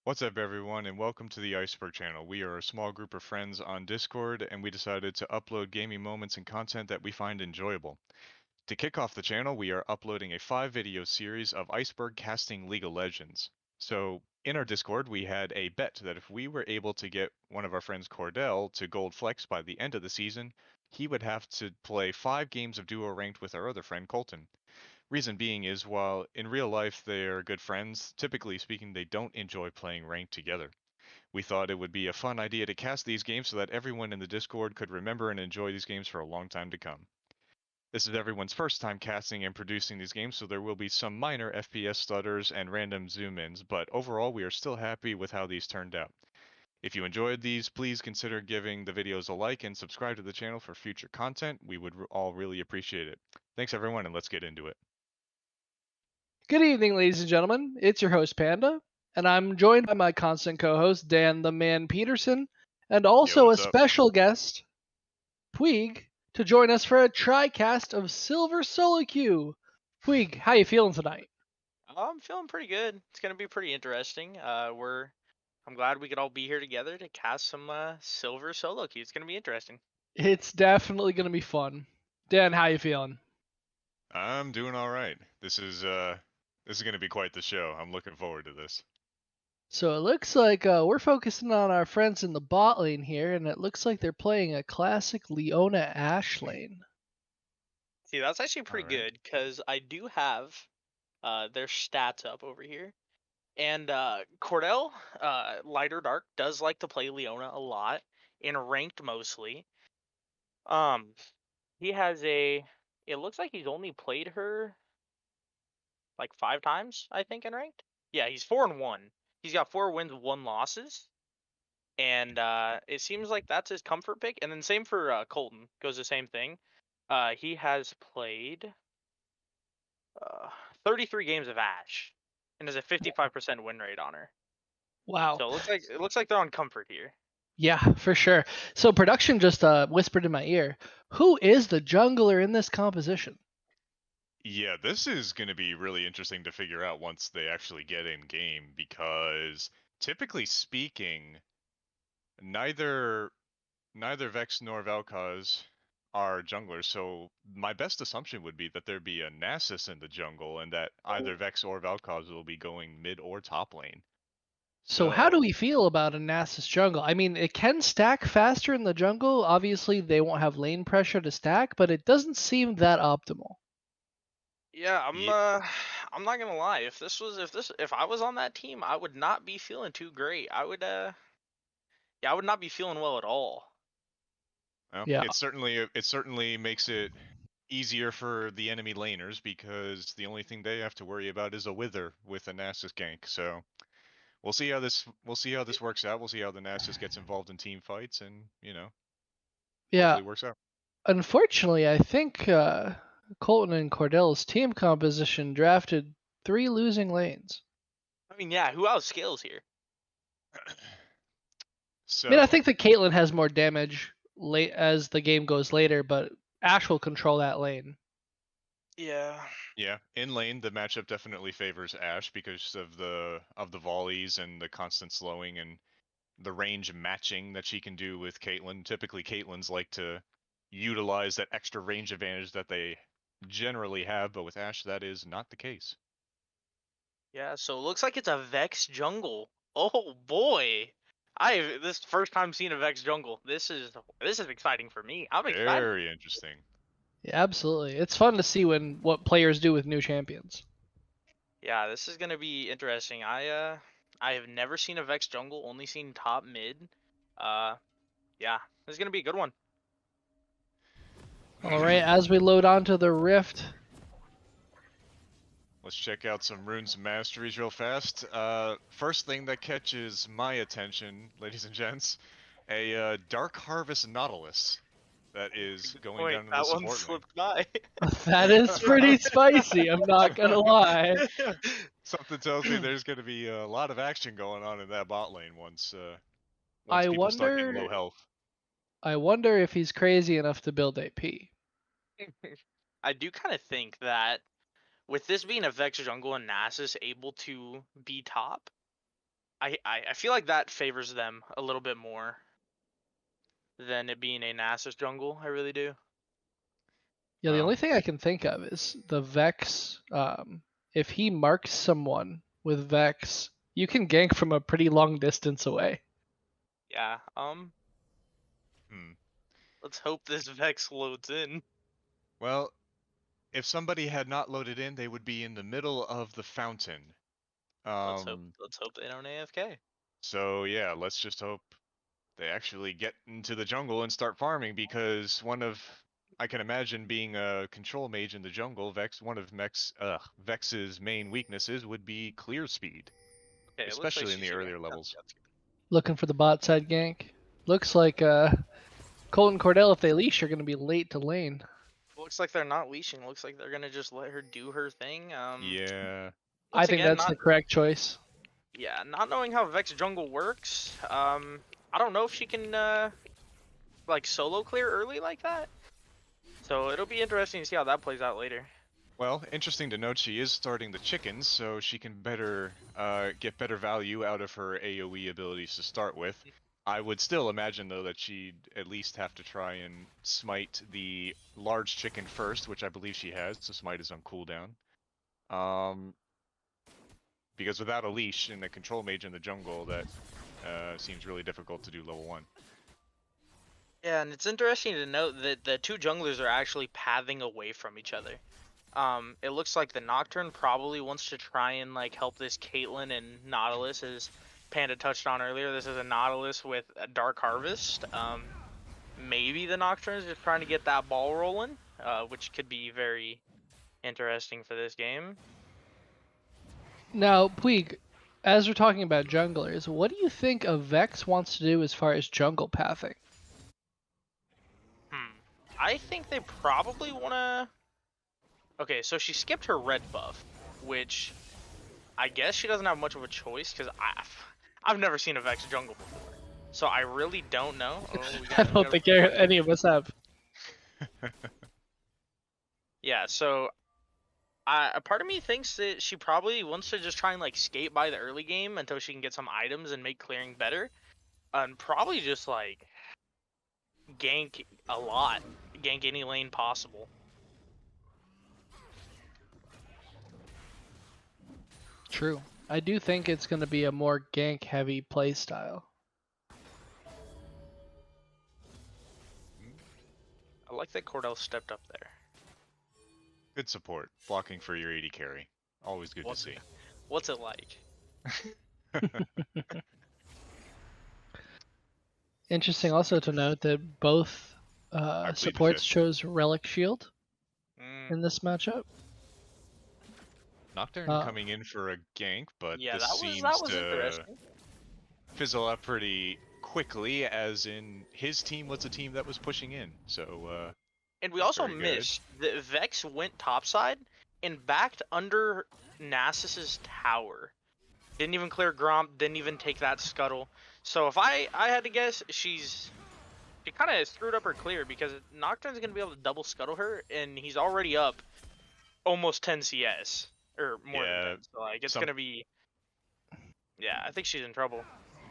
What's up, everyone, and welcome to the Iceberg channel. We are a small group of friends on Discord, and we decided to upload gaming moments and content that we find enjoyable. To kick off the channel, we are uploading a 5-video series of Iceberg casting League of Legends. So, in our Discord, we had a bet that if we were able to get one of our friends Cordell to Gold Flex by the end of the season, he would have to play 5 games of duo ranked with our other friend Colton. Reason being is, while in real life they are good friends, typically speaking, they don't enjoy playing ranked together. We thought it would be a fun idea to cast these games so that everyone in the Discord could remember and enjoy these games for a long time to come. This is everyone's first time casting and producing these games, so there will be some minor FPS stutters and random zoom-ins, but overall we are still happy with how these turned out. If you enjoyed these, please consider giving the videos a like and subscribe to the channel for future content. We would all really appreciate it. Thanks everyone, and let's get into it. Good evening, ladies and gentlemen. It's your host, Panda, and I'm joined by my constant co host, Dan the Man Peterson, and Yo, also a what's up? special guest, Puig, to join us for a tri-cast of Silver SoloQ. Puig, how you feeling tonight? I'm feeling pretty good. It's gonna be pretty interesting. I'm glad we could all be here together to cast some silver solo queue. It's gonna be interesting. It's definitely going to be fun. Dan, how you feeling? I'm doing all right. This is going to be quite the show. I'm looking forward to this. So it looks like we're focusing on our friends in the bot lane here, and it looks like they're playing a classic Leona Ashe lane. See, that's actually All pretty right. good because I do have their stats up over here, and Cordell, LighterDark does like to play Leona a lot in ranked mostly. Um, he has a. It looks like he's only played her like 5 times, I think, in ranked. Yeah, he's 4-1. He's got 4 wins, 1 losses, and it seems like that's his comfort pick. And then same for Colton, goes the same thing. He has played uh, 33 games of Ashe and has a 55% win rate on her. Wow. So it looks like they're on comfort here. Yeah, for sure. So production just whispered in my ear, who is the jungler in this composition? Yeah, this is going to be really interesting to figure out once they actually get in game because typically speaking, neither neither Vex nor Valkaz are junglers. So my best assumption would be that there'd be a Nasus in the jungle and that either Vex or Valkaz will be going mid or top lane. So how do So we feel about a Nasus jungle? I mean, it can stack faster in the jungle. Obviously, they won't have lane pressure to stack, but it doesn't seem that optimal. Yeah, yeah, I'm not gonna lie. If I was on that team, I would not be feeling too great. I would not be feeling well at all. well, Yeah. it certainly makes it easier for the enemy laners because the only thing they have to worry about is a wither with a Nasus gank. So we'll see how this works out. We'll see how the Nasus gets involved in team fights, and Yeah. hopefully it works out. Unfortunately, I think Colton and Cordell's team composition drafted 3 losing lanes. I mean, yeah, who else scales here? I mean, I So think that Caitlyn has more damage late as the game goes later, but Ash will control that lane. Yeah. yeah, in lane the matchup definitely favors Ashe because of the volleys and the constant slowing and the range matching that she can do with Caitlyn. Typically, Caitlyn's like to utilize that extra range advantage that they generally have, but with Ashe, that is not the case. Yeah, so it looks like it's a Vex jungle. Oh boy. This first time seeing a Vex jungle. This is exciting for me. I'm excited. Very interesting. Yeah, absolutely. It's fun to see what players do with new champions. Yeah, this is gonna be interesting. I have never seen a Vex jungle, only seen top mid. Uh yeah, this is gonna be a good one. All right, as we load onto the Rift, Let's check out some runes masteries real fast. First thing that catches my attention, ladies and gents, a Dark Harvest Nautilus that is Good going point. down in the That one support lane. slipped by. that is pretty spicy, I'm not gonna lie. Something tells me there's going to be a lot of action going on in that bot lane once I people start getting wonder low health. I wonder if he's crazy enough to build AP. I do kind of think that with this being a Vex jungle and Nasus able to be top, I feel like that favors them a little bit more than it being a Nasus jungle. I really do. Yeah, the Well, only thing I can think of is the Vex. If he marks someone with Vex, you can gank from a pretty long distance away. Yeah. hmm. Let's hope this Vex loads in. Well, if somebody had not loaded in, they would be in the middle of the fountain. Let's hope. Um, Let's hope they don't AFK. so yeah, let's just hope they actually get into the jungle and start farming, because I can imagine being a control mage in the jungle, one of Vex's main weaknesses would be clear speed, Okay, it looks like especially in she the should earlier gank. levels. Looking for the bot side gank. Looks like Colton Cordell, if they leash, are going to be late to lane. Looks like they're not leashing. Looks like they're gonna just let her do her thing. Yeah. I Once think again, that's the correct choice. not knowing how Vex jungle works. I don't know if she can like solo clear early like that. So it'll be interesting to see how that plays out later. Well, interesting to note, she is starting the chickens, so she can get better value out of her AoE abilities to start with. I would still imagine, though, that she'd at least have to try and smite the large chicken first, which I believe she has, so smite is on cooldown. Because without a leash and a control mage in the jungle, that seems really difficult to do level 1. Yeah, and it's interesting to note that the two junglers are actually pathing away from each other. It looks like the Nocturne probably wants to try and like help this Caitlyn and Nautilus, as Panda touched on earlier. This is a Nautilus with a Dark Harvest. Maybe the Nocturne is just trying to get that ball rolling, which could be very interesting for this game. Now, Puig, as we're talking about junglers, what do you think a Vex wants to do as far as jungle pathing? I think they probably want to... Okay, so she skipped her red buff, which I guess she doesn't have much of a choice, because I've never seen a Vex jungle before. So I really don't know. Oh, I don't think any of us have. Yeah, so a part of me thinks that she probably wants to just try and like skate by the early game until she can get some items and make clearing better, and probably just like gank a lot, gank any lane possible. True. I do think it's going to be a more gank heavy play style. I like that Cordell stepped up there. Good support, blocking for your 80 carry. Always good to see. What's it like? Interesting also to note that both plead the supports fifth. chose Relic Shield Mm, in this matchup. Nocturne coming in for a gank, but yeah, this that seems was to interesting. fizzle up pretty quickly, as in his team was a team that was pushing in. So, And we that's also very good. missed that Vex went topside and backed under Nasus's tower. Didn't even clear Gromp, didn't even take that scuttle. So if I had to guess, she kind of screwed up her clear, because Nocturne's going to be able to double scuttle her, and he's already up almost 10 CS. Or more than 10. So like, it's going to be... Yeah, I think she's in trouble.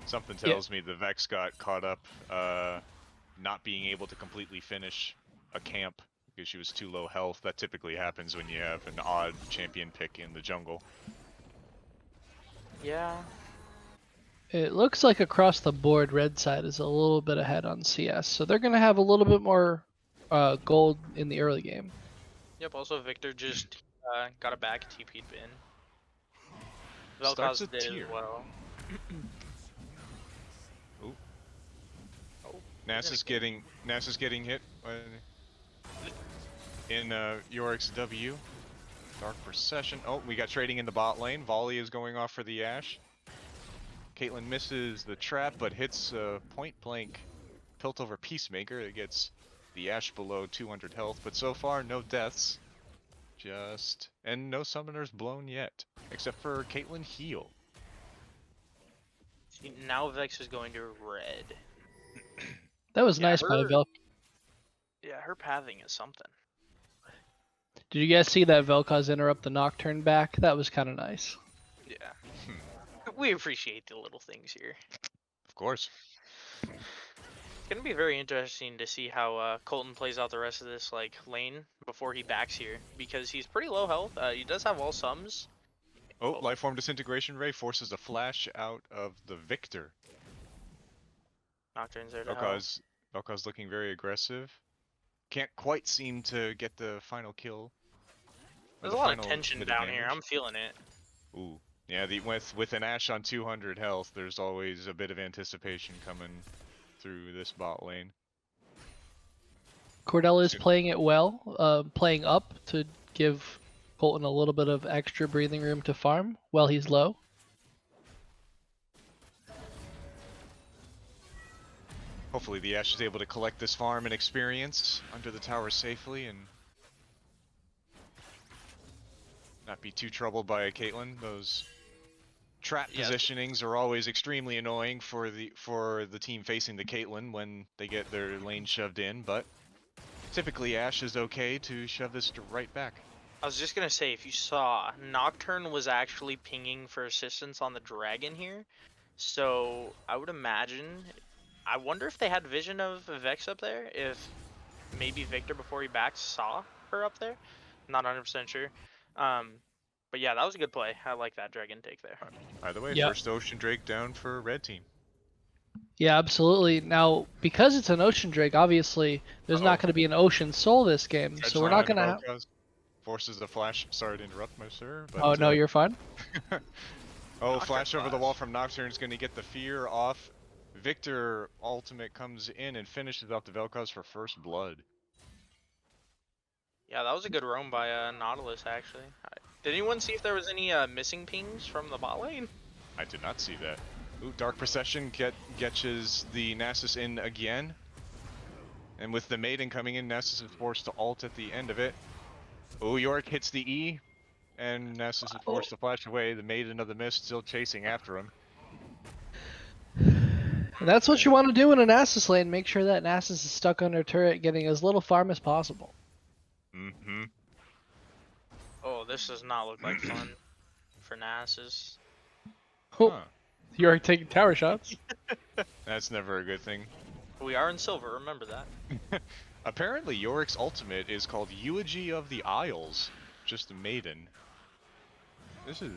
Something tells me the Vex got caught up not being able to completely finish a camp because she was too low health. That typically happens when you have an odd champion pick in the jungle. Yeah. It looks like across the board, red side is a little bit ahead on CS, so they're going to have a little bit more gold in the early game. Yep, also Victor just got a back TP'd in. Starts Vel'Koz a did tier. as well. Ooh. Oh, NASA's getting hit in Yorick's W. Dark Procession. Oh, we got trading in the bot lane. Volley is going off for the Ashe. Caitlyn misses the trap, but hits point blank tilt over Peacemaker. It gets the Ashe below 200 health, but so far no deaths. And no summoners blown yet, except for Caitlyn heal. See, now Vex is going to red. That was nice by Velk. Yeah, her pathing is something. Did you guys see that Vel'Koz interrupt the Nocturne back? That was kind of nice. Yeah. we appreciate the little things here. Of course. It's gonna be very interesting to see how Colton plays out the rest of this like lane before he backs here, because he's pretty low health. He does have all sums. Oh, Lifeform Disintegration Ray forces a flash out of the Victor. Nocturne's there to help. Vel'Koz looking very aggressive. Can't quite seem to get the final kill. There's a lot of tension down here. I'm feeling it. Ooh. Yeah, with an Ashe on 200 health, there's always a bit of anticipation coming through this bot lane. Cordell is playing it well, playing up to give Colton a little bit of extra breathing room to farm while he's low. Hopefully the Ashe is able to collect this farm and experience under the tower safely and not be too troubled by a Caitlyn. Those trap positionings are always extremely annoying for the team facing the Caitlyn when they get their lane shoved in, but typically Ashe is okay to shove this right back. I was just gonna say, if you saw, Nocturne was actually pinging for assistance on the dragon here, so I would imagine. I wonder if they had vision of Vex up there. If maybe Victor before he backed saw her up there. Not 100% sure. But yeah, that was a good play. I like that dragon take there. Either way, first Ocean Drake down for red team. Yeah, absolutely. Now, because it's an Ocean Drake, obviously there's not going to be an Ocean Soul this game, so we're not going to have. Forces the flash. Sorry to interrupt, my sir. But, oh no, you're fine. Oh, flash over the wall from Nocturne is going to get the fear off. Victor ultimate comes in and finishes out the Vel'Koz for first blood. Yeah, that was a good roam by Nautilus, actually. Did anyone see if there was any missing pings from the bot lane? I did not see that. Ooh, Dark Procession getches the Nasus in again. And with the Maiden coming in, Nasus is forced to ult at the end of it. Ooh, Yorick hits the E, and Nasus is forced to flash away. The Maiden of the Mist still chasing after him. And that's what you want to do in a Nasus lane. Make sure that Nasus is stuck under turret, getting as little farm as possible. Mm-hmm. Oh, this does not look like fun for Nasus. Oh, you're taking tower shots. That's never a good thing. We are in silver, remember that. Apparently, Yorick's ultimate is called Eulogy of the Isles. Just a maiden. This is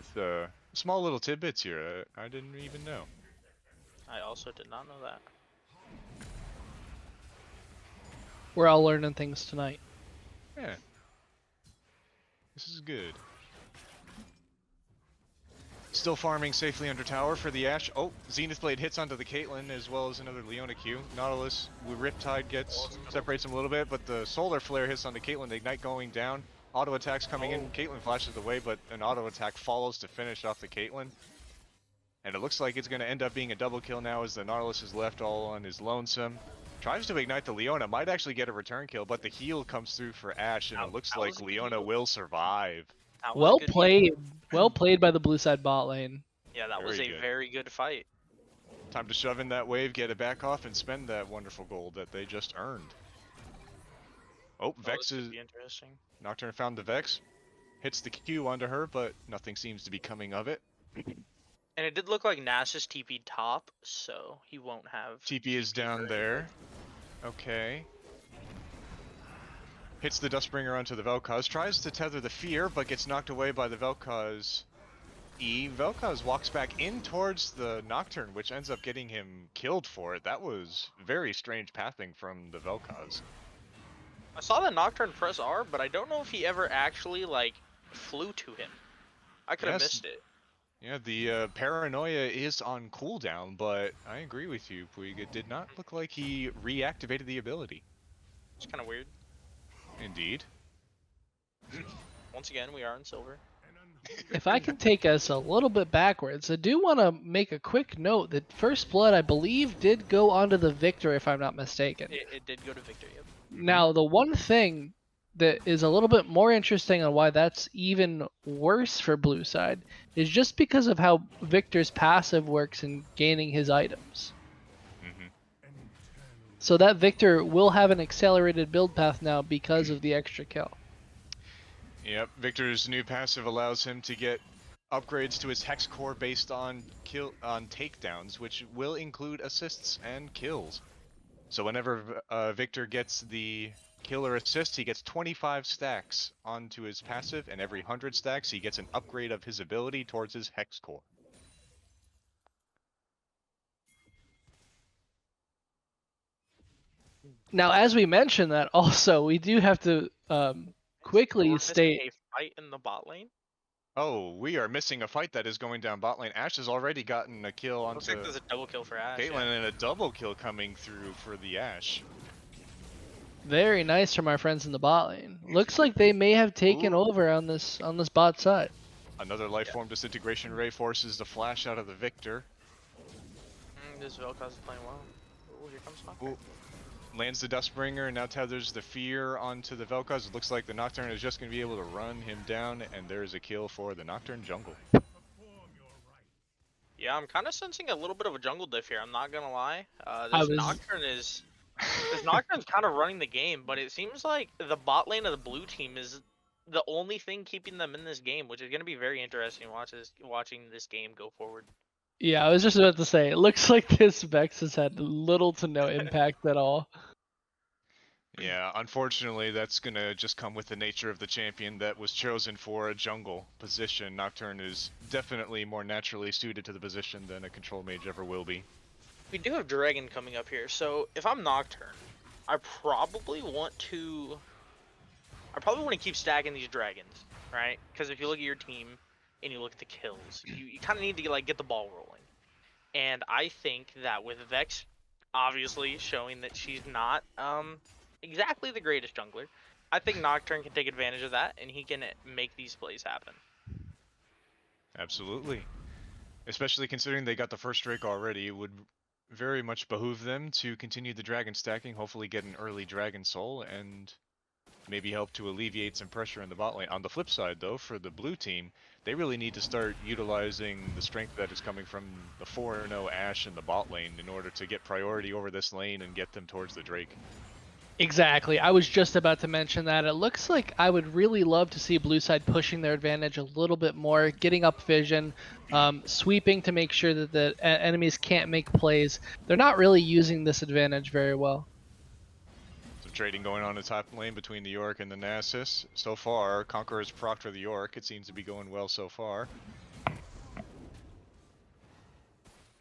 small little tidbits here. I didn't even know. I also did not know that. We're all learning things tonight. Yeah. This is good. Still farming safely under tower for the Ashe. Oh, Zenith Blade hits onto the Caitlyn as well as another Leona Q. Nautilus with Riptide separates him a little bit, but the Solar Flare hits onto Caitlyn. The Ignite going down. Auto attacks coming in. Caitlyn flashes away, but an auto attack follows to finish off the Caitlyn. And it looks like it's going to end up being a double kill now as the Nautilus is left all on his lonesome. Tries to ignite the Leona, might actually get a return kill, but the heal comes through for Ashe, and it looks like Leona will survive. Well played. Well played by the blue side bot lane. Yeah, that was a very good fight. Time to shove in that wave, get it back off, and spend that wonderful gold that they just earned. Oh, Vex is... interesting. Nocturne found the Vex. Hits the Q onto her, but nothing seems to be coming of it. And it did look like Nasus TP top, so he won't have... TP is down there. Okay. Hits the Dustbringer onto the Vel'Koz. Tries to tether the Fear, but gets knocked away by the Vel'Koz E. Vel'Koz walks back in towards the Nocturne, which ends up getting him killed for it. That was very strange pathing from the Vel'Koz. I saw the Nocturne press R, but I don't know if he ever actually, like, flew to him. I could have missed it. Yeah, the Paranoia is on cooldown, but I agree with you, Puig. It did not look like he reactivated the ability. It's kind of weird. Indeed. Once again, we are in silver. If I can take us a little bit backwards, I do want to make a quick note that First Blood, I believe, did go onto the Victor, if I'm not mistaken. It did go to Victor, yep. Now, the one thing that is a little bit more interesting on why that's even worse for blue side is just because of how Victor's passive works in gaining his items. So that Victor will have an accelerated build path now because of the extra kill. Yep, Victor's new passive allows him to get upgrades to his hex core based on takedowns, which will include assists and kills. So whenever Victor gets the kill or assist, he gets 25 stacks onto his passive, and every 100 stacks he gets an upgrade of his ability towards his hex core. Now, as we mentioned that, also we do have to quickly We're missing state. a fight in the bot lane. Oh, we are missing a fight that is going down bot lane. Ash has already gotten a kill Looks like onto there's a double kill for Ash. Caitlyn, Yeah. and a double kill coming through for the Ash. Very nice from our friends in the bot lane. Looks like they may have taken over on this bot side. Another life form disintegration ray forces the flash out of the Victor. This Vel'Koz is playing well. Oh, here comes Nocturne. Ooh. Lands the Dustbringer, and now tethers the Fear onto the Vel'Koz. It looks like the Nocturne is just going to be able to run him down, and there's a kill for the Nocturne jungle. Yeah, I'm kind of sensing a little bit of a jungle diff here. I'm not gonna lie. This Nocturne's kind of running the game, but it seems like the bot lane of the blue team is the only thing keeping them in this game, which is gonna be very interesting watching this game go forward. Yeah, I was just about to say, it looks like this Vex has had little to no impact at all. Yeah, unfortunately, that's going to just come with the nature of the champion that was chosen for a jungle position. Nocturne is definitely more naturally suited to the position than a control mage ever will be. We do have Dragon coming up here, so if I'm Nocturne, I probably want to keep stacking these dragons, right? Because if you look at your team and you look at the kills, you kind of need to get the ball rolling. And I think that with Vex obviously showing that she's not exactly the greatest jungler, I think Nocturne can take advantage of that and he can make these plays happen. Absolutely. Especially considering they got the first Drake already, it would very much behoove them to continue the dragon stacking, hopefully get an early dragon soul, and maybe help to alleviate some pressure in the bot lane. On the flip side, though, for the blue team, they really need to start utilizing the strength that is coming from the 4-0 Ashe in the bot lane in order to get priority over this lane and get them towards the Drake. Exactly. I was just about to mention that. It looks like I would really love to see blue side pushing their advantage a little bit more, getting up vision, sweeping to make sure that the enemies can't make plays. They're not really using this advantage very well. Trading going on in the top lane between the Yorick and the Nasus. So far, Conqueror's proc for the Yorick. It seems to be going well so far.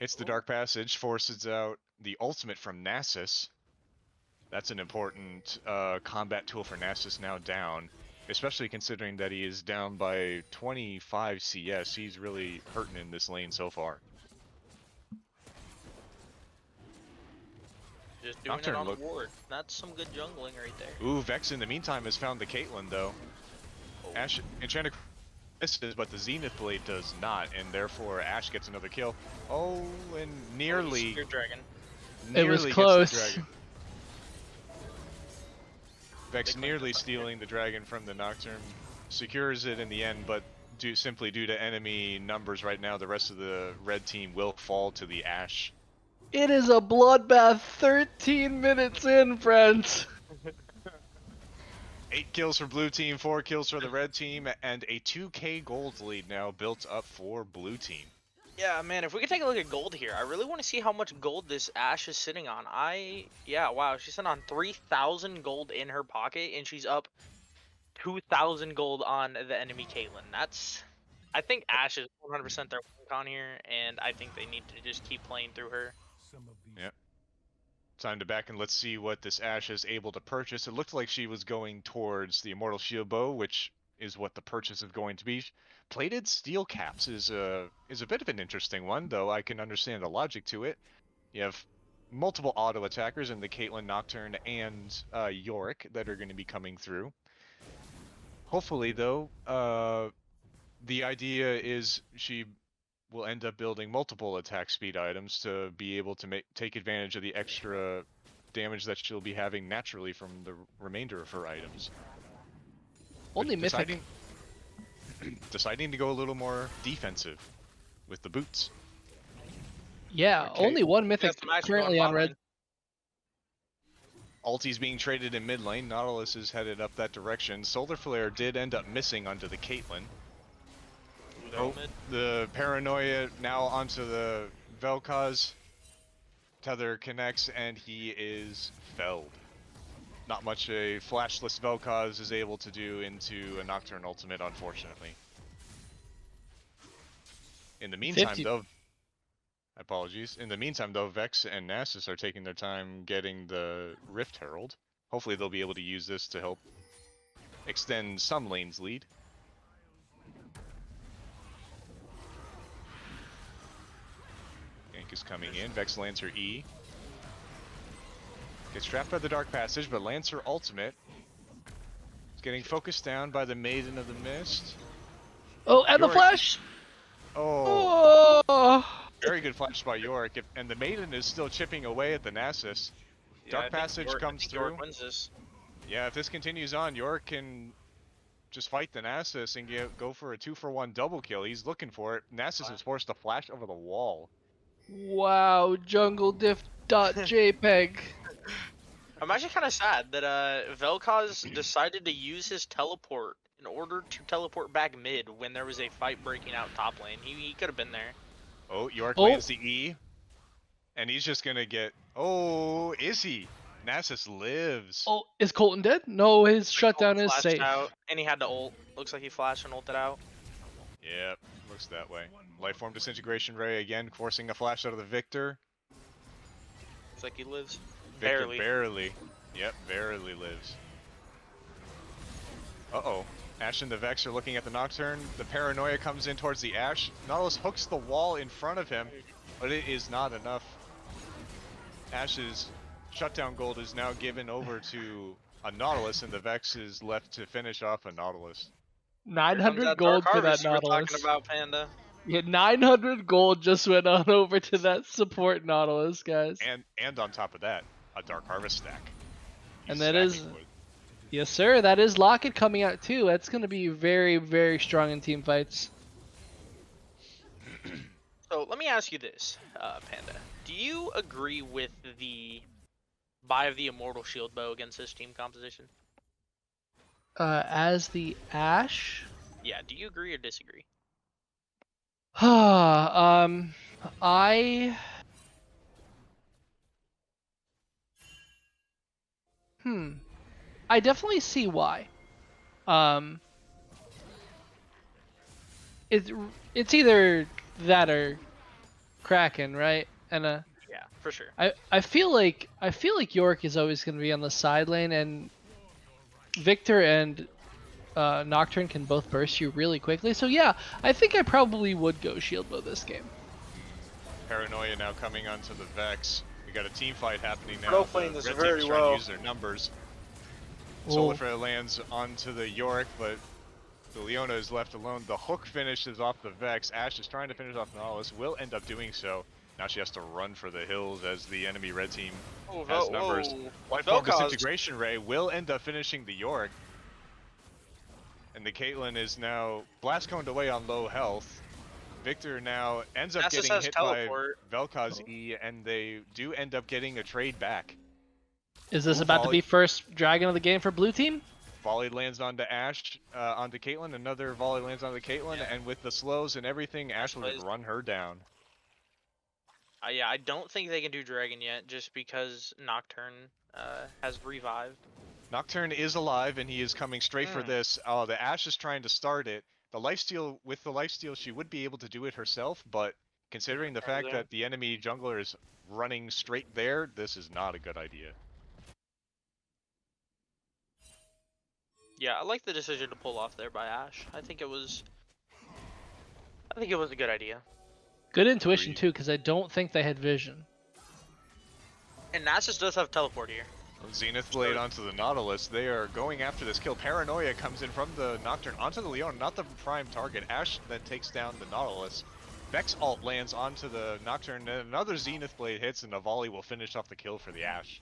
Hits the Dark Passage, forces out the ultimate from Nasus. That's an important combat tool for Nasus now down, especially considering that he is down by 25 CS. He's really hurting in this lane so far. Just doing Nocturne it on the ward. That's some good jungling right there. Ooh, Vex in the meantime has found the Caitlyn though. Ashe Enchanted misses, but the Zenith Blade does not, and therefore Ashe gets another kill. Oh, and nearly. Your dragon. It was Gets close. the dragon. Vex nearly stealing the dragon from the Nocturne. Secures it in the end, but simply due to enemy numbers right now, the rest of the red team will fall to the Ashe. It is a bloodbath 13 minutes in, friends. 8 kills for blue team, 4 kills for the red team, and a 2k gold lead now built up for blue team. Yeah, man, if we could take a look at gold here, I really want to see how much gold this Ashe is sitting on. Yeah, wow, she's sitting on 3,000 gold in her pocket, and she's up 2,000 gold on the enemy Caitlyn. I think Ashe is 100% their win con here, and I think they need to just keep playing through her. Yep. Time to back and let's see what this Ashe is able to purchase. It looked like she was going towards the Immortal Shield Bow, which is what the purchase is going to be. Plated steel caps is a bit of an interesting one, though I can understand the logic to it. You have multiple auto attackers in the Caitlyn, Nocturne, and Yorick that are going to be coming through. Hopefully, though, the idea is she will end up building multiple attack speed items to be able to take advantage of the extra damage that she'll be having naturally from the remainder of her items. Only mythic. Deciding to go a little more defensive with the boots. Yeah, Okay. only one mythic currently on red. Ulti's being traded in mid lane. Nautilus is headed up that direction. Solar Flare did end up missing onto the Caitlyn. They're Oh, all mid. the Paranoia now onto the Vel'Koz. Tether connects and he is felled. Not much a flashless Vel'Koz is able to do into a Nocturne ultimate, unfortunately. In the meantime, 50. though, apologies. In the meantime, though, Vex and Nasus are taking their time getting the Rift Herald. Hopefully, they'll be able to use this to help extend some lane's lead. Gank is coming in. Vex lands her E. Gets trapped by the Dark Passage, but lands her ultimate. Is getting focused down by the Maiden of the Mist. Oh, and the Yorick. flash! Oh, Oh! very good flash by Yorick. And the Maiden is still chipping away at the Nasus. Yeah, Dark I think Passage York- I comes think through. York wins this. Yeah, if this continues on, Yorick can just fight the Nasus and go for a 2-for-1 double kill. He's looking for it. Nasus is forced to flash over the wall. Wow, junglediff.jpg. I'm actually kind of sad that Vel'Koz decided to use his teleport in order to teleport back mid when there was a fight breaking out top lane. He could have been there. Oh, Yorick Oh. lands the E. And he's just gonna get... Oh, is he? Nasus lives. Oh, is Colton dead? No, his shutdown is Flashed safe. out, and he had to ult. Looks like he flashed and ulted out. Yep, looks that way. Lifeform Disintegration Ray again, forcing a flash out of the Victor. Looks like he lives. Victor Barely. barely. Yep, barely lives. Uh-oh. Ashe and the Vex are looking at the Nocturne. The Paranoia comes in towards the Ashe. Nautilus hooks the wall in front of him, but it is not enough. Ashe's shutdown gold is now given over to a Nautilus, and the Vex is left to finish off a Nautilus. Here comes 900 that gold Dark for that Harvest you were Nautilus. talking about, Panda. Yeah, 900 gold just went on over to that support Nautilus, guys. And on top of that, a Dark Harvest stack. And He's that is- stacking wood. Yes, sir. That is Locket coming out too. That's going to be very, very strong in team fights. So let me ask you this, Panda. Do you agree with the buy of the Immortal Shield bow against this team composition? As the Ashe, Yeah, do you agree or disagree? I I definitely see why. It's either that or Kraken, right? And Yeah, for sure. I feel like York is always going to be on the side lane, and Victor and Nocturne can both burst you really quickly. So yeah, I think I probably would go shield bow this game. Paranoia now coming onto the Vex. We got a team fight happening now. Pro The playing this red very team's trying well. to use their numbers. Well, Solifra lands onto the Yorick, but the Leona is left alone. The hook finishes off the Vex. Ashe is trying to finish off Nautilus. Will end up doing so. Now she has to run for the hills as the enemy red team Oh, has numbers. Lifeform Vel'Koz. Disintegration Ray will end up finishing the Yorick. And the Caitlyn is now blast coned away on low health. Victor now ends up Nasus getting has hit teleport. by Vel'Koz E, and they do end up getting a trade back. is this Ooh, about to volley. be first dragon of the game for blue team? Volley lands onto Ashe, onto Caitlyn. Another volley lands onto Caitlyn, Yeah. and with the slows and everything, Ashe would plays. run her down. Yeah, I don't think they can do Dragon yet, just because Nocturne has revived. Nocturne is alive, and he is coming straight for Mm. this. The Ashe is trying to start it. The lifesteal, with the lifesteal, she would be able to do it herself, but considering the fact there. that the enemy jungler is running straight there, this is not a good idea. Yeah, I like the decision to pull off there by Ashe. I think it was a good idea. Good intuition Agreed. too, because I don't think they had vision. And Nasus does have teleport here. Zenith Blade onto the Nautilus. They are going after this kill. Paranoia comes in from the Nocturne onto the Leona, not the prime target. Ashe then takes down the Nautilus. Vex ult lands onto the Nocturne, and another Zenith Blade hits, and a volley will finish off the kill for the Ashe.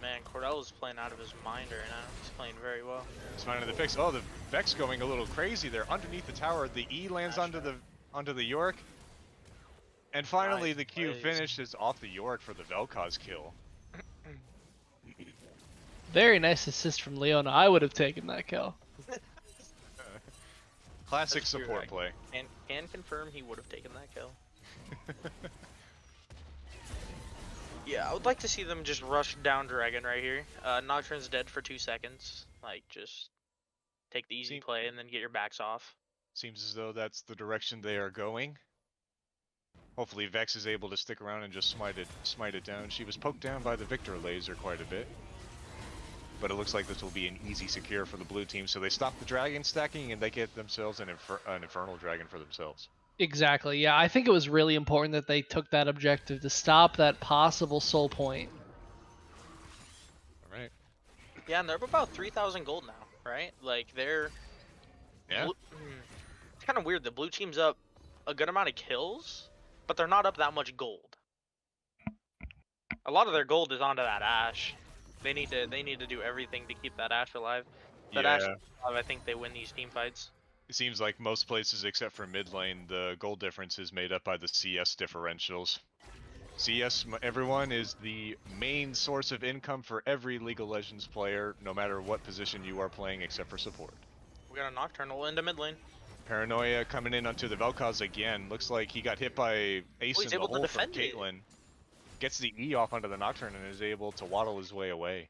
Man, Cordell is playing out of his mind right now. He's playing very well. It's finding the Vex. Oh, the Vex going a little crazy there underneath the tower. The E lands onto the Yorick. And finally, Nice the Q plays. finishes off the Yorick for the Vel'Koz kill. Very nice assist from Leona. I would have taken that kill. Classic That's true, support I play. can confirm he would have taken that kill. Yeah, I would like to see them just rush down Dragon right here. Nocturne's dead for 2 seconds. Like, just take the easy play and then get your backs off. Seems as though that's the direction they are going. Hopefully Vex is able to stick around and just smite it down. She was poked down by the Victor laser quite a bit. But it looks like this will be an easy secure for the blue team, so they stop the dragon stacking and they get themselves an infernal dragon for themselves. Exactly. Yeah, I think it was really important that they took that objective to stop that possible soul point. All right. Yeah, and they're up about 3,000 gold now, right? Like, they're... Yeah. It's kind of weird. The blue team's up a good amount of kills, but they're not up that much gold. A lot of their gold is onto that Ashe. They need to do everything to keep that Ashe alive. That Ashe alive, I think they win these team fights. It seems like most places except for mid lane, the gold difference is made up by the CS differentials. CS, everyone, is the main source of income for every League of Legends player, no matter what position you are playing except for support. We got a Nocturnal into mid lane. Paranoia coming in onto the Vel'Koz again. Looks like he got hit by Ace in the hole from Caitlyn. Gets the E off onto the Nocturne and is able to waddle his way away.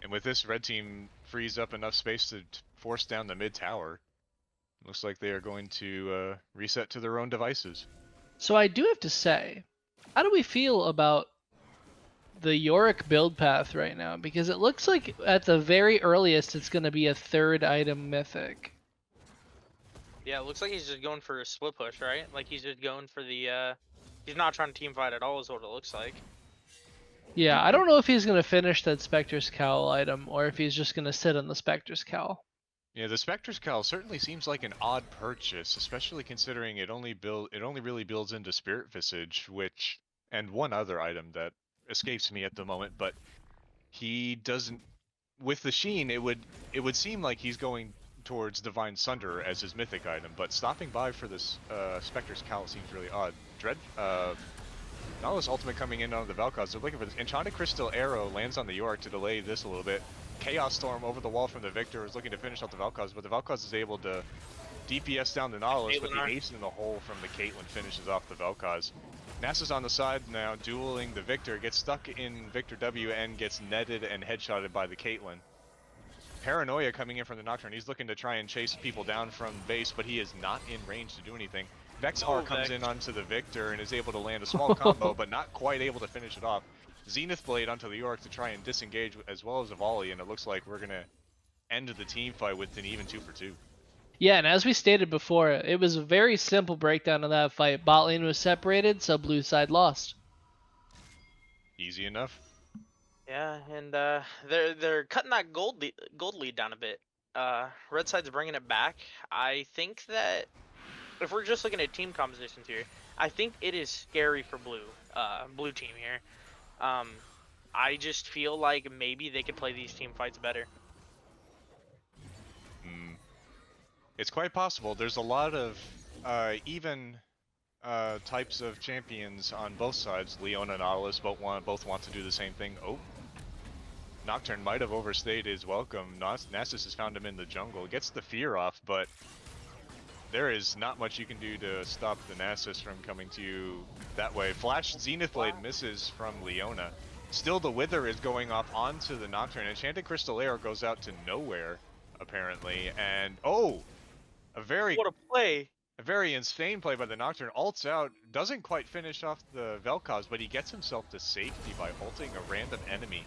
And with this, red team frees up enough space to force down the mid tower. Looks like they are going to reset to their own devices. So I do have to say, how do we feel about the Yorick build path right now? Because it looks like at the very earliest it's going to be a 3rd item mythic. Yeah, it looks like he's just going for a split push, right? Like he's just going for the, he's not trying to team fight at all is what it looks like. Yeah, I don't know if he's going to finish that Spectre's Cowl item or if he's just going to sit on the Spectre's Cowl. Yeah, the Spectre's Cowl certainly seems like an odd purchase, especially considering it only really builds into Spirit Visage, and one other item that escapes me at the moment, but he doesn't. With the Sheen, it would seem like he's going towards Divine Sunder as his mythic item, but stopping by for this Spectre's Cowl seems really odd. Nautilus ultimate coming in on the Vel'Koz. They're looking for this. Enchanted Crystal Arrow lands on the Yorick to delay this a little bit. Chaos Storm over the wall from the Victor is looking to finish off the Vel'Koz, but the Vel'Koz is able to DPS down the Nautilus, but the Ace in the hole from the Caitlyn finishes off the Vel'Koz. Nasa's on the side now, dueling the Victor, gets stuck in Victor W and gets netted and headshotted by the Caitlyn. Paranoia coming in from the Nocturne. He's looking to try and chase people down from base, but he is not in range to do anything. Vexar comes in onto the Victor and is able to land a small combo, but not quite able to finish it off. Zenith Blade onto the Yorick to try and disengage as well as a volley, and it looks like we're going to end the team fight with an even 2-for-2. Yeah, and as we stated before, it was a very simple breakdown of that fight. Bot lane was separated, so blue side lost. Easy enough. Yeah, and they're cutting that gold lead down a bit. Red side's bringing it back. I think that if we're just looking at team compositions here, I think it is scary for blue team here. I just feel like maybe they could play these team fights better. It's quite possible. There's a lot of even types of champions on both sides. Leona and Nautilus both want to do the same thing. Oh, Nocturne might have overstayed his welcome. Nasus has found him in the jungle. Gets the fear off, but there is not much you can do to stop the Nasus from coming to you that way. Flash Zenith Blade misses from Leona. Still, the Wither is going off onto the Nocturne. Enchanted Crystal Arrow goes out to nowhere, apparently. And oh, what a play! A very insane play by the Nocturne. Ults out, doesn't quite finish off the Vel'Koz, but he gets himself to safety by ulting a random enemy.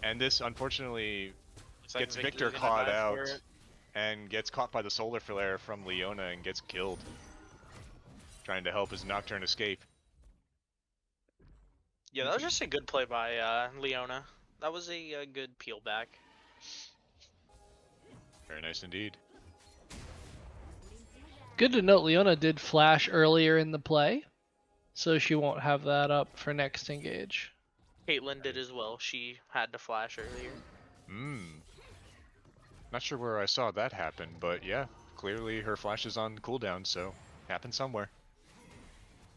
And this, unfortunately, gets Victor caught out and gets caught by the solar flare from Leona and gets killed, trying to help his Nocturne escape. Yeah, that was just a good play by Leona. That was a good peel back. Very nice indeed. Good to note Leona did flash earlier in the play, so she won't have that up for next engage. Caitlyn did as well. She had to flash earlier. Not sure where I saw that happen, but yeah, clearly her flash is on cooldown, so happened somewhere.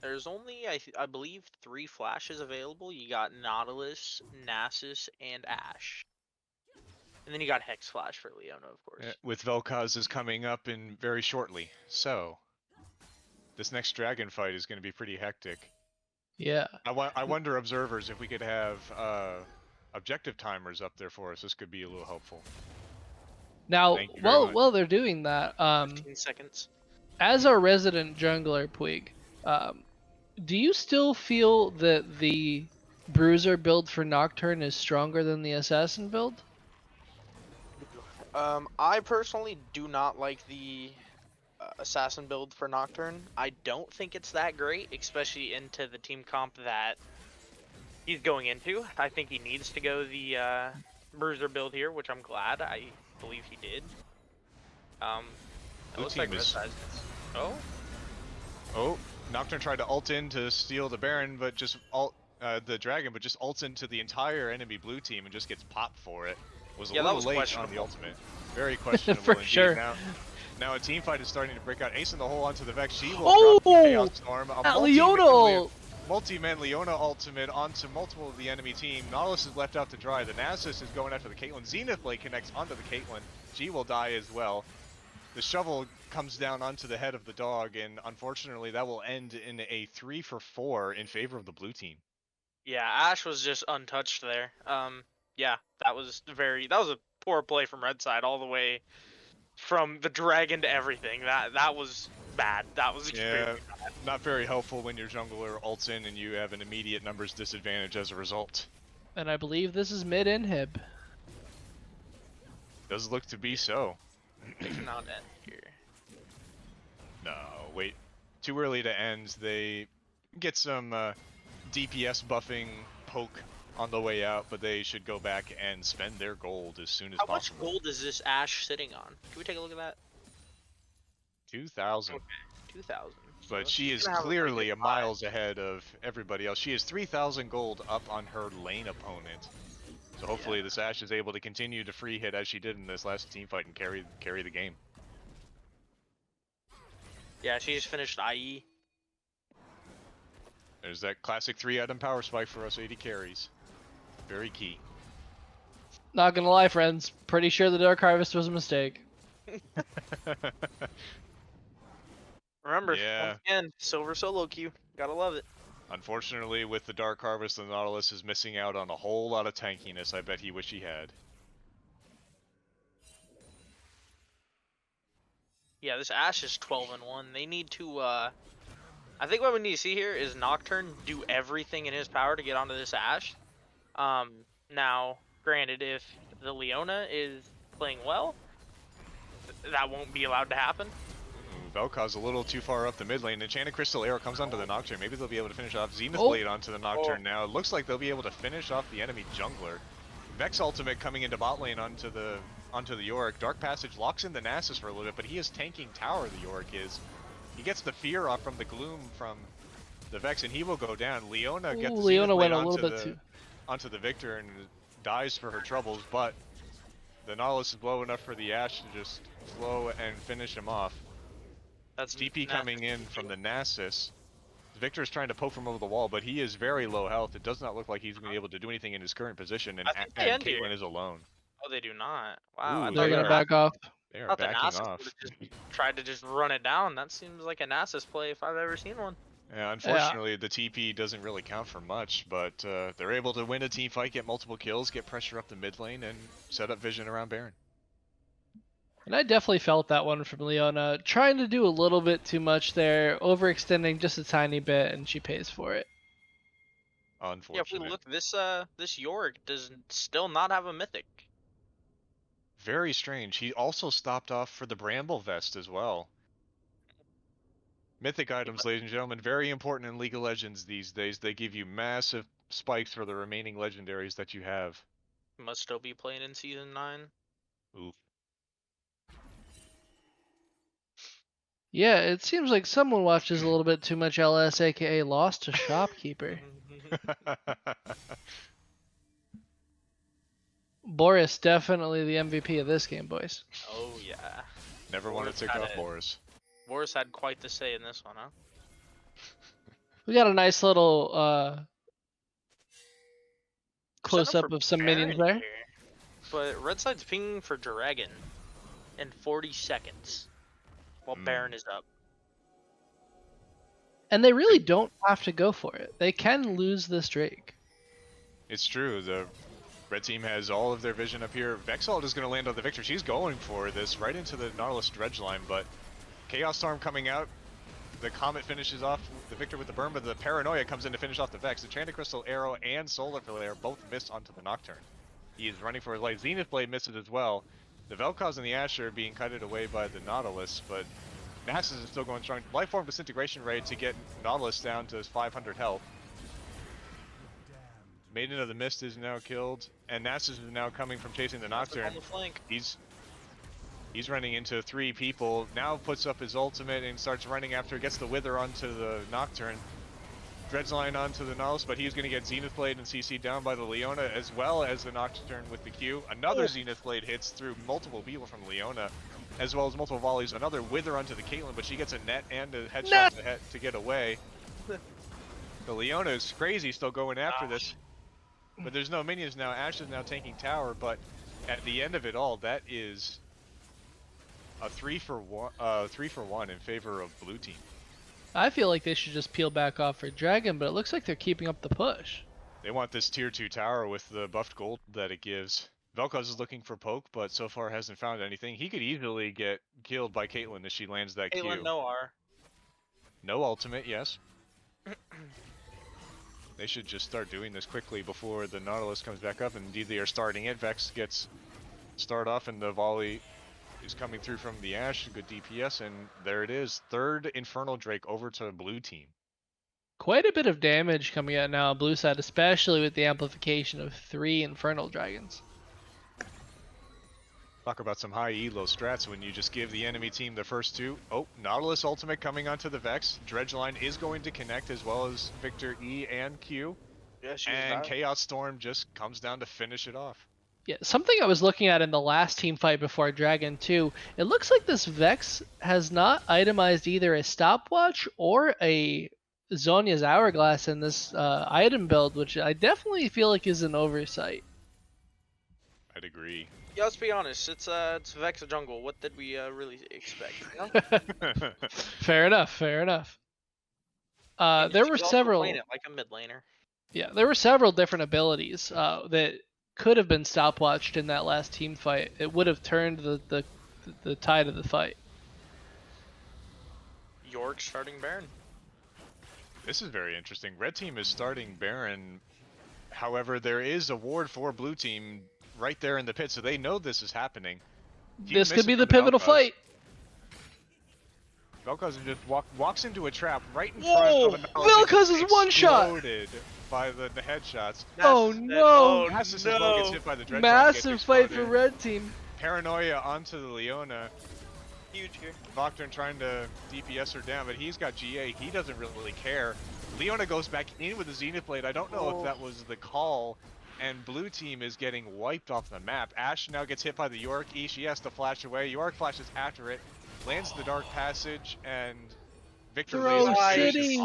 There's only, I believe, 3 flashes available. You got Nautilus, Nasus, and Ashe. And then you got Hex Flash for Leona, of course. With Vel'Koz is coming up in very shortly, so this next dragon fight is going to be pretty hectic. Yeah. I wonder, observers, if we could have objective timers up there for us. This could be a little helpful. Now, Thank you very much. while they're doing that, 15 seconds. as our resident jungler, Puig, do you still feel that the Bruiser build for Nocturne is stronger than the Assassin build? I personally do not like the Assassin build for Nocturne. I don't think it's that great, especially into the team comp that he's going into. I think he needs to go the Bruiser build here, which I'm glad. I believe he did. It looks like Oh, Nocturne tried to ult in to steal the Baron, but just the dragon, but just ults into the entire enemy blue team and just gets popped for it. Was a little late on the ultimate. Very questionable For indeed. sure. Now a team fight is starting to break out. Ace in the hole onto the Vex. She will drop the Chaos Storm. Leona! Multi-man Leona ultimate onto multiple of the enemy team. Nautilus is left out to dry. The Nasus is going after the Caitlyn. Zenith Blade connects onto the Caitlyn. She will die as well. The shovel comes down onto the head of the dog, and unfortunately that will end in a 3-for-4 in favor of the blue team. Yeah, Ashe was just untouched there. Yeah, that was a poor play from Red Side all the way from the dragon to everything. That was bad. That was extremely bad. Not very helpful when your jungler ults in and you have an immediate numbers disadvantage as a result. And I believe this is mid inhib. Does look to be so. It cannot end here. No, wait. Too early to end. They get some DPS buffing poke on the way out, but they should go back and spend their gold as soon as possible. How much gold is this Ashe sitting on? Can we take a look at that? 2,000. Okay, 2,000. But she is clearly miles ahead of everybody else. She is 3,000 gold up on her lane opponent. So hopefully this Ashe is able to continue to free hit as she did in this last team fight and carry the game. Yeah, she just finished IE. There's that classic 3-item power spike for us AD carries. Very key. Not gonna lie, friends. Pretty sure the Dark Harvest was a mistake. Remember, Yeah. once again, silver SoloQ. Gotta love it. Unfortunately, with the Dark Harvest, the Nautilus is missing out on a whole lot of tankiness I bet he wish he had. Yeah, this Ashe is 12-1. They need to, I think what we need to see here is Nocturne do everything in his power to get onto this Ashe. Now, granted, if the Leona is playing well, that won't be allowed to happen. Vel'Koz a little too far up the mid lane. Enchanted Crystal Arrow comes onto the Nocturne. Maybe they'll be able to finish off Zenith Blade onto the Nocturne now. It looks like they'll be able to finish off the enemy jungler. Vex ultimate coming into bot lane onto the Yorick. Dark Passage locks in the Nasus for a little bit, but he is tanking tower, the Yorick is. He gets the fear off from the gloom from the Vex, and he will go down. Leona gets the Leona went a onto little bit too. onto the Victor and dies for her troubles, but the Nautilus is low enough for the Ashe to just slow and finish him off. That's DP coming in from the Nasus. Victor is trying to poke from over the wall, but he is very low health. It does not look like he's going to be able to do anything in his current position, and Caitlyn is alone. Oh, they do not. Wow. Ooh, They're gonna back off. They are backing off. Just tried to just run it down. That seems like a Nasus play if I've ever seen one. Yeah, unfortunately, the TP doesn't really count for much, but they're able to win a team fight, get multiple kills, get pressure up the mid lane, and set up vision around Baron. And I definitely felt that one from Leona. Trying to do a little bit too much there, overextending just a tiny bit, and she pays for it. Unfortunately. Yeah, if we look, this Yorick does still not have a mythic. Very strange. He also stopped off for the Bramble Vest as well. Mythic items, ladies and gentlemen, very important in League of Legends these days. They give you massive spikes for the remaining legendaries that you have. Must still be playing in Season 9. Oof. Yeah, it seems like someone watches a little bit too much LS, aka Lost to Shopkeeper. Boris, definitely the MVP of this game, boys. Oh, yeah. Never want to tick off Boris. Boris had quite the say in this one, huh? We got a nice little close-up of some minions there. but red side's pinging for Dragon in 40 seconds while Baron is up. And they really don't have to go for it. They can lose this Drake. It's true. The red team has all of their vision up here. Vexalt is going to land on the Victor. She's going for this right into the Nautilus dredge line, but Chaos Storm coming out. The Comet finishes off the Victor with the burn, but the Paranoia comes in to finish off the Vex. The Enchanted Crystal Arrow and Solar Flare both miss onto the Nocturne. He is running for his life. Zenith Blade misses as well. The Vel'Koz and the Asher are being cutted away by the Nautilus, but Nasus is still going strong. Lifeform Disintegration Ray to get Nautilus down to 500 health. Maiden of the Mist is now killed, and Nasus is now coming from chasing the Nocturne. On the flank. He's running into 3 people, now puts up his ultimate and starts running after, gets the Wither onto the Nocturne. Dredgeline onto the Nautilus, but he's going to get Zenith Blade and CC down by the Leona, as well as the Nocturne with the Q. Another Zenith Blade hits through multiple people from Leona, as well as multiple volleys. Another Wither onto the Caitlyn, but she gets a net and a headshot to get away. The Leona is crazy, still going after this. But there's no minions now. Ashe is now taking tower, but at the end of it all, that is a 3-for-1 in favor of blue team. I feel like they should just peel back off for Dragon, but it looks like they're keeping up the push. They want this tier 2 tower with the buffed gold that it gives. Vel'Koz is looking for poke, but so far hasn't found anything. He could easily get killed by Caitlyn if she lands that Q. Caitlyn, no R. No ultimate, yes. They should just start doing this quickly before the Nautilus comes back up, and indeed they are starting it. Vex gets start off, and the volley is coming through from the Ashe. Good DPS, and there it is. 3rd Infernal Drake over to blue team. Quite a bit of damage coming out now on blue side, especially with the amplification of 3 Infernal Dragons. Talk about some high elo strats when you just give the enemy team the first 2. Oh, Nautilus ultimate coming onto the Vex. Dredgeline is going to connect, as well as Victor E and Q. Yeah, and Chaos Storm just comes down to finish it off. Yeah, something I was looking at in the last team fight before Dragon 2, it looks like this Vex has not itemized either a stopwatch or a Zhonya's Hourglass in this item build, which I definitely feel like is an oversight. I'd agree. Yeah, let's be honest. It's Vex jungle. What did we really expect? You know? Fair enough. Fair enough. There were several. It like a mid laner. Yeah, there were several different abilities that could have been stopwatched in that last team fight. It would have turned the tide of the fight. York starting Baron. This is very interesting. Red team is starting Baron. However, there is a ward for blue team right there in the pit, so they know this is happening. This could be the pivotal fight. Vel'Koz just walks into a trap right in front of an Vel'Koz is one shot by the headshots. Oh no! Nasus as well gets hit by the dredge. Massive fight for red team. Paranoia onto the Leona. Huge here. Nocturne trying to DPS her down, but he's got GA. He doesn't really care. Leona goes back in with the Zenith Blade. I don't know if that was the call. And blue team is getting wiped off the map. Ashe now gets hit by the York E. She has to flash away. York flashes after it, lands the Dark Passage, and Victor Throw City!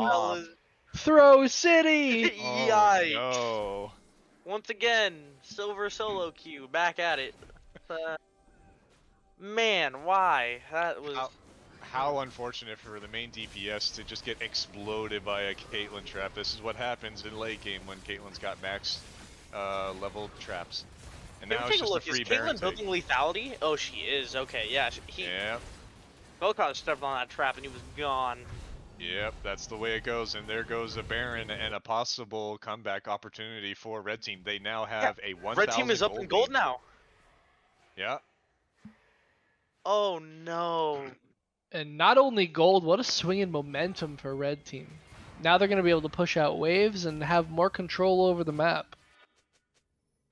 Throw City! Oh, Yikes. no. Once again, Silver SoloQ back at it. Man, why? That was... How unfortunate for the main DPS to just get exploded by a Caitlyn trap. This is what happens in late game when Caitlyn's got max level traps. And now it's just a free Baron. Is Caitlyn building lethality? Oh, she is. Okay, yeah. Yeah. Vel'Koz stepped on that trap and he was gone. Yep, that's the way it goes. And there goes a Baron and a possible comeback opportunity for red team. They now have a 1,000 Red team is up in gold now. Yeah. Oh no. And not only gold, what a swing in momentum for red team. Now they're going to be able to push out waves and have more control over the map.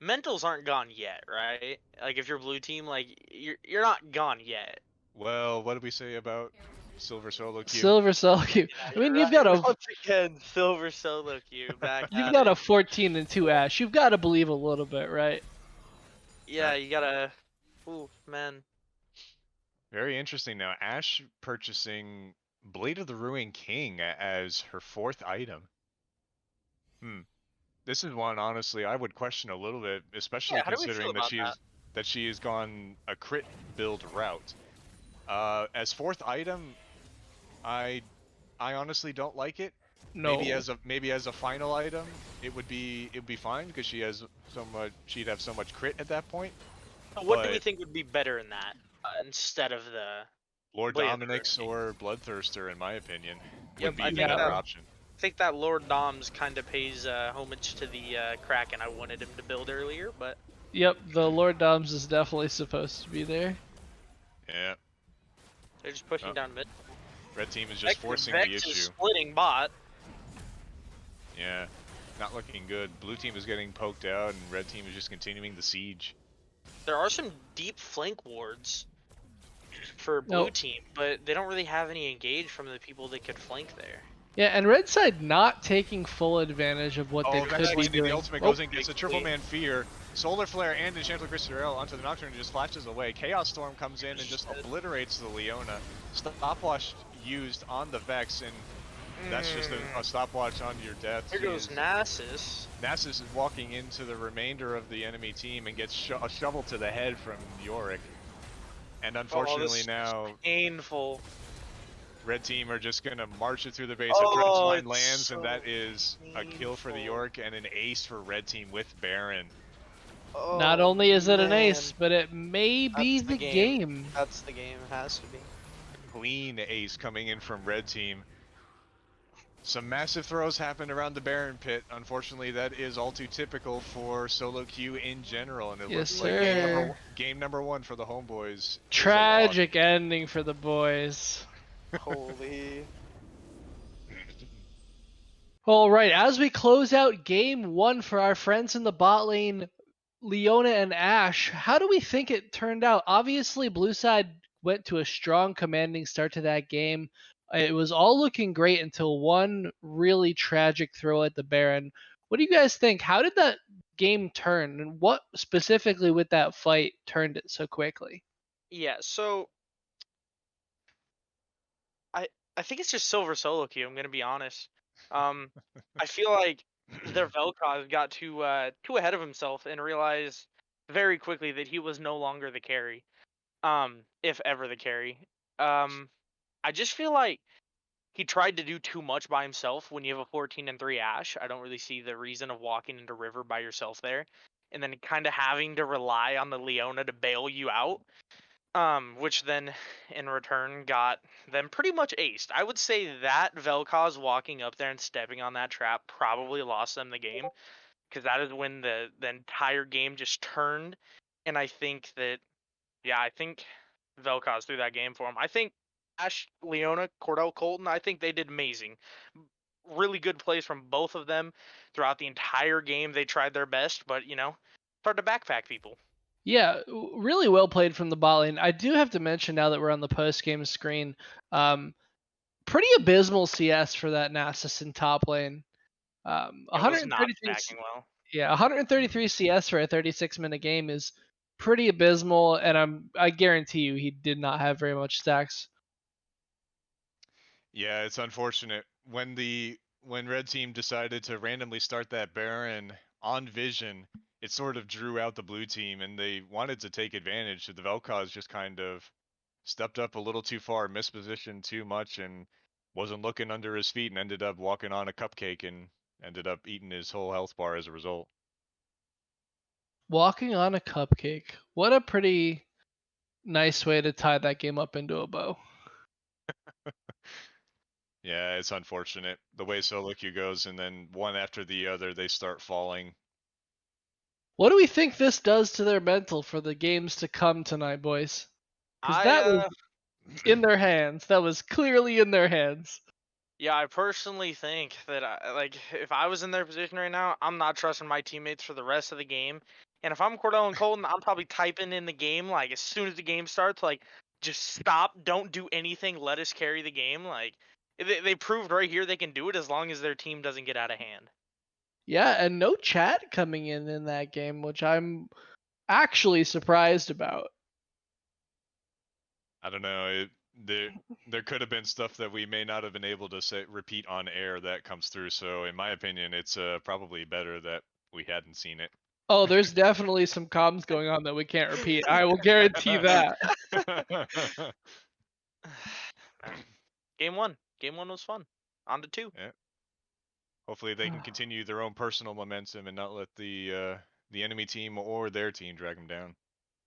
Mentals aren't gone yet, right? Like if you're blue team, like you're not gone yet. Well, what did we say about Silver SoloQ? Silver SoloQ. I mean, you've got a once again Silver SoloQ back. You've got a 14-2 Ashe. You've got to believe a little bit, right? Yeah, you gotta. Ooh, man. Very interesting. Now, Ashe purchasing Blade of the Ruined King as her 4th item. This is one, honestly, I would question a little bit, especially considering that she is that she has gone a crit build route. As fourth item, I honestly don't like it. Maybe No. as a final item, it'd be fine because she'd have so much crit at that point. So what do we But think would be better in that instead of the Lord Blade of the Dominic's Ruined or Bloodthirster, in my opinion, Yep, would be I the think better Yeah. option. I think that Lord Doms kind of pays homage to the Kraken I wanted him to build earlier, but Yep, the Lord Doms is definitely supposed to be there. Yeah. they're just pushing Oh, down mid. red team is just forcing the Vex is issue. splitting bot. Yeah. Not looking good. Blue team is getting poked out, and red team is just continuing the siege. There are some deep flank wards for blue No. team, but they don't really have any engage from the people that could flank there. Yeah, and red side not taking full advantage of what they Oh, could Vex be landing the doing. ultimate Oh, goes in, gets a triple man fear. Solar Flare and Enchanted Crystal onto the Nocturne and just flashes away. Chaos Storm comes in and just obliterates the Leona. Stopwatch used on the Vex, and that's just a stopwatch on your death. Here goes Nasus. Nasus is walking into the remainder of the enemy team and gets a shovel to the head from Yorick. And unfortunately this now, is painful. red team are just going to march it through the base. Oh, A Dredge Line it's lands, and so that is a kill for the painful. Yorick and an ace for red team with Baron. Oh, not only is it an ace, man. but it may be That's the game. That's the game. It has to be. Clean ace coming in from red team. Some massive throws happened around the Baron pit. Unfortunately, that is all too typical for SoloQ in general, and it Yes, looks like sir. game number one for the homeboys is a loss. Tragic ending for the boys. Holy. All right, as we close out game one for our friends in the bot lane, Leona and Ash, how do we think it turned out? Obviously, blue side went to a strong commanding start to that game. It was all looking great until one really tragic throw at the Baron. What do you guys think? How did that game turn, and what specifically with that fight turned it so quickly? Yeah, so I think it's just silver solo queue, I'm gonna be honest. I feel like their Vel'Koz got too ahead of himself and realized very quickly that he was no longer the carry. If ever the carry. I just feel like he tried to do too much by himself when you have a 14-3 Ash. I don't really see the reason of walking into River by yourself there. And then kind of having to rely on the Leona to bail you out. Which then in return got them pretty much aced. I would say that Vel'Koz walking up there and stepping on that trap probably lost them the game, because that is when the entire game just turned. And I think that, yeah, I think Vel'Koz threw that game for him. I think Ash, Leona, Cordell, Colton, I think they did amazing. Really good plays from both of them throughout the entire game. They tried their best, but it's hard to backpack people. Yeah, really well played from the bot lane. I do have to mention now that we're on the post game screen, pretty abysmal CS for that Nasus in top lane. It was not 133, stacking well. yeah, 133 CS for a 36-minute game is pretty abysmal, and I guarantee you he did not have very much stacks. Yeah, it's unfortunate when red team decided to randomly start that Baron on vision. It sort of drew out the blue team, and they wanted to take advantage. So the Vel'Koz just kind of stepped up a little too far, mispositioned too much, and wasn't looking under his feet, and ended up walking on a cupcake and ended up eating his whole health bar as a result. Walking on a cupcake. What a pretty nice way to tie that game up into a bow. Yeah, it's unfortunate the way SoloQ goes, and then one after the other they start falling. What do we think this does to their mental for the games to come tonight, boys? Because that was in their hands. That was clearly in their hands. Yeah, I personally think that if I was in their position right now, I'm not trusting my teammates for the rest of the game. And if I'm Cordell and Colton, I'm probably typing in the game like as soon as the game starts, like just stop, don't do anything, let us carry the game. Like they proved right here they can do it as long as their team doesn't get out of hand. Yeah, and no chat coming in that game, which I'm actually surprised about. I don't know. There could have been stuff that we may not have been able to repeat on air that comes through. So in my opinion, it's probably better that we hadn't seen it. Oh, there's definitely some comms going on that we can't repeat. I will guarantee that. Game one. Game one was fun. On to two. Yeah. Hopefully they can continue their own personal momentum and not let the enemy team or their team drag them down.